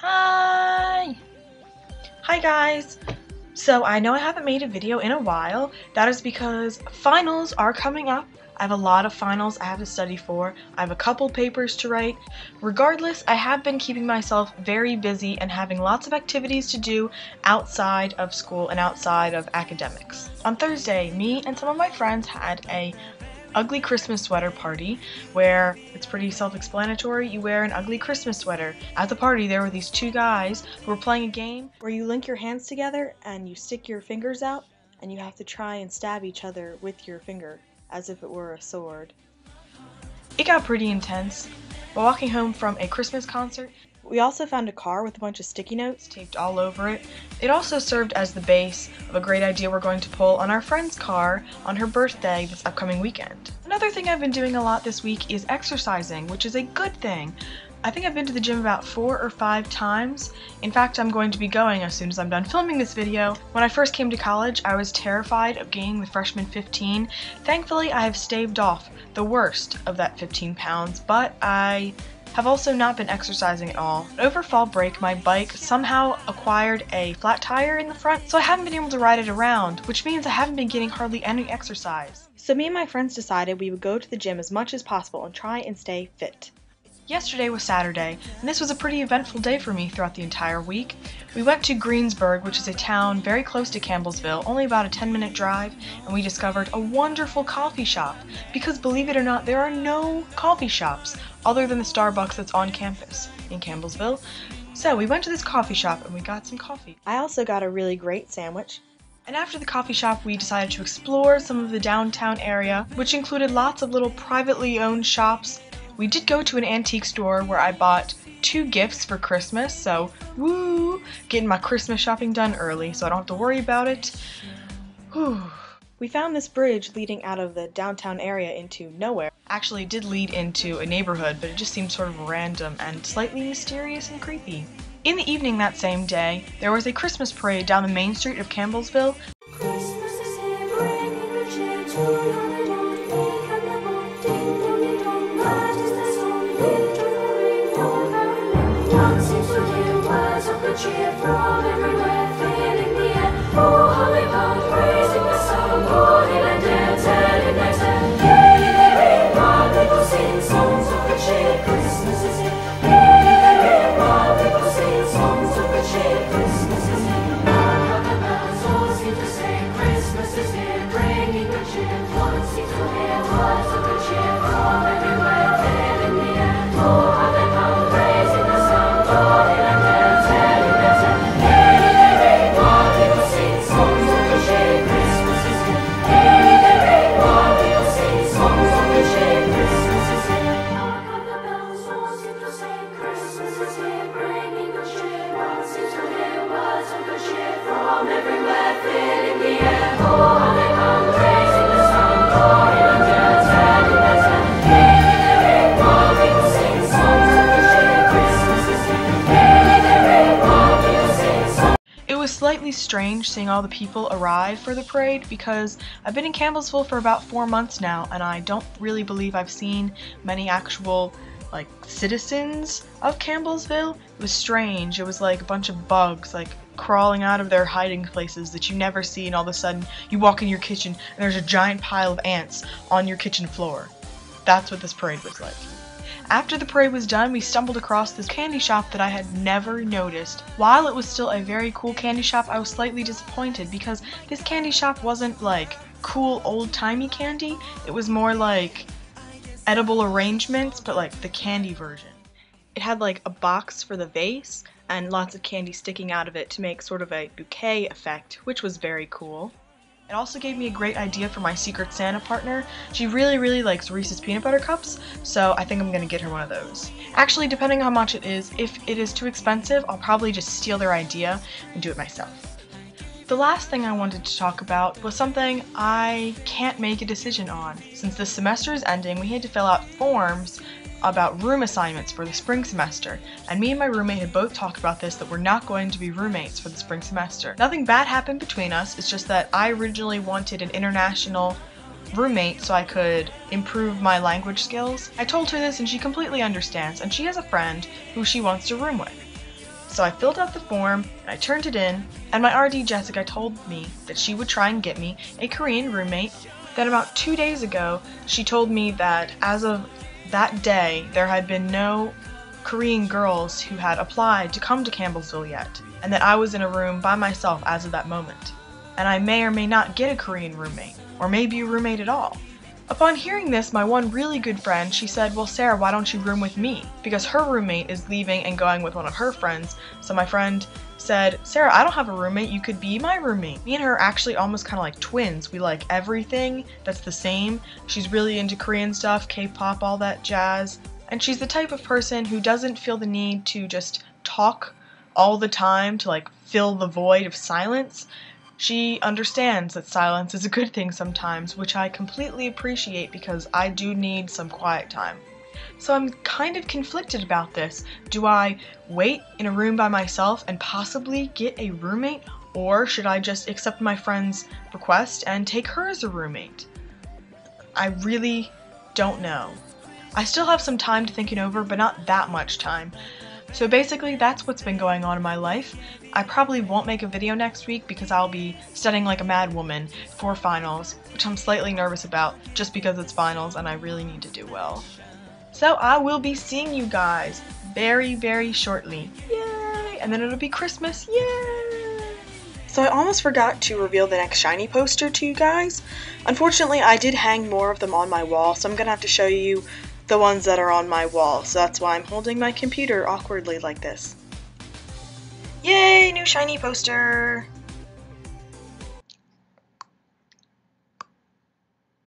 Hi! Hi guys! So I know I haven't made a video in a while. That is because finals are coming up. I have a lot of finals I have to study for. I have a couple papers to write. Regardless, I have been keeping myself very busy and having lots of activities to do outside of school and outside of academics. On Thursday, me and some of my friends had a ugly Christmas sweater party where it's pretty self-explanatory. You wear an ugly Christmas sweater. At the party there were these two guys who were playing a game where you link your hands together and you stick your fingers out and you have to try and stab each other with your finger as if it were a sword. It got pretty intense. While walking home from a Christmas concert, we also found a car with a bunch of sticky notes taped all over it. It also served as the base of a great idea we're going to pull on our friend's car on her birthday this upcoming weekend. Another thing I've been doing a lot this week is exercising, which is a good thing. I think I've been to the gym about 4 or 5 times. In fact, I'm going to be going as soon as I'm done filming this video. When I first came to college, I was terrified of gaining the freshman 15. Thankfully, I have staved off the worst of that 15 pounds, but I have also not been exercising at all. Over fall break, my bike somehow acquired a flat tire in the front, so I haven't been able to ride it around, which means I haven't been getting hardly any exercise. So me and my friends decided we would go to the gym as much as possible and try and stay fit. Yesterday was Saturday, and this was a pretty eventful day for me throughout the entire week. We went to Greensburg, which is a town very close to Campbellsville, only about a 10-minute drive, and we discovered a wonderful coffee shop, because believe it or not, there are no coffee shops other than the Starbucks that's on campus in Campbellsville. So we went to this coffee shop and we got some coffee. I also got a really great sandwich. And after the coffee shop, we decided to explore some of the downtown area, which included lots of little privately owned shops. We did go to an antique store where I bought 2 gifts for Christmas, so woo! Getting my Christmas shopping done early so I don't have to worry about it. Whew. We found this bridge leading out of the downtown area into nowhere. Actually, it did lead into a neighborhood, but it just seemed sort of random and slightly mysterious and creepy. In the evening that same day, there was a Christmas parade down the main street of Campbellsville. Christmas is here, bringing the cheer to your dawn. Big and the bold, ding dong dong. That is the song, big joyful ring, all caroling. One seems to hear words of good cheer from everywhere, filling the air. Oh, holly bound, praising the sun, Lord, hill and dale, telling their tale. Gaily they ring, while people sing songs of good cheer. Christmas is here. Gaily they ring, while people sing songs of good cheer. Christmas is here. Hark, the bells all seem to say, Christmas is here, bringing good cheer. One seems to hear words of good cheer from everywhere, filling the air. Oh, how they come, praising the sun, Lord, hill and dale, telling their tale. Gaily they ring, while people sing songs of good cheer. Christmas is here. Gaily they ring, while people sing songs of good cheer. Christmas is here. Hark, the bells all seem to say, Christmas is here, bringing good cheer. One seems to hear words of good cheer from everywhere, filling the air. Oh, how they come, praising the sun, Lord, hill and dale, telling their tale. Gaily they ring, while people sing songs of good cheer. Christmas is here. Gaily they ring, while people sing songs. It was slightly strange seeing all the people arrive for the parade because I've been in Campbellsville for about 4 months now and I don't really believe I've seen many actual citizens of Campbellsville. It was strange. It was like a bunch of bugs crawling out of their hiding places that you never see, and all of a sudden you walk in your kitchen and there's a giant pile of ants on your kitchen floor. That's what this parade was like. After the parade was done, we stumbled across this candy shop that I had never noticed. While it was still a very cool candy shop, I was slightly disappointed because this candy shop wasn't like cool old-timey candy. It was more like edible arrangements, but like the candy version. It had like a box for the vase and lots of candy sticking out of it to make sort of a bouquet effect, which was very cool. It also gave me a great idea for my Secret Santa partner. She really likes Reese's peanut butter cups, so I think I'm gonna get her one of those. Actually, depending on how much it is, if it is too expensive, I'll probably just steal their idea and do it myself. The last thing I wanted to talk about was something I can't make a decision on. Since this semester is ending, we had to fill out forms about room assignments for the spring semester, and me and my roommate had both talked about this, that we're not going to be roommates for the spring semester. Nothing bad happened between us, it's just that I originally wanted an international roommate so I could improve my language skills. I told her this and she completely understands, and she has a friend who she wants to room with. So I filled out the form and I turned it in, and my RD Jessica told me that she would try and get me a Korean roommate. Then about 2 days ago, she told me that as of that day, there had been no Korean girls who had applied to come to Campbellsville yet, and that I was in a room by myself as of that moment. And I may or may not get a Korean roommate, or maybe a roommate at all. Upon hearing this, my one really good friend, she said, well, Sarah, why don't you room with me? Because her roommate is leaving and going with one of her friends. So my friend said, Sarah, I don't have a roommate, you could be my roommate. Me and her are actually almost kind of like twins. We like everything that's the same. She's really into Korean stuff, K-pop, all that jazz. And she's the type of person who doesn't feel the need to just talk all the time to like fill the void of silence. She understands that silence is a good thing sometimes, which I completely appreciate because I do need some quiet time. So I'm kind of conflicted about this. Do I wait in a room by myself and possibly get a roommate, or should I just accept my friend's request and take her as a roommate? I really don't know. I still have some time to think it over, but not that much time. So basically, that's what's been going on in my life. I probably won't make a video next week because I'll be studying like a mad woman for finals, which I'm slightly nervous about just because it's finals and I really need to do well. So I will be seeing you guys very, very shortly. Yay! And then it'll be Christmas. Yay! So I almost forgot to reveal the next shiny poster to you guys. Unfortunately, I did hang more of them on my wall, so I'm gonna have to show you the ones that are on my wall, so that's why I'm holding my computer awkwardly like this. Yay, new shiny poster!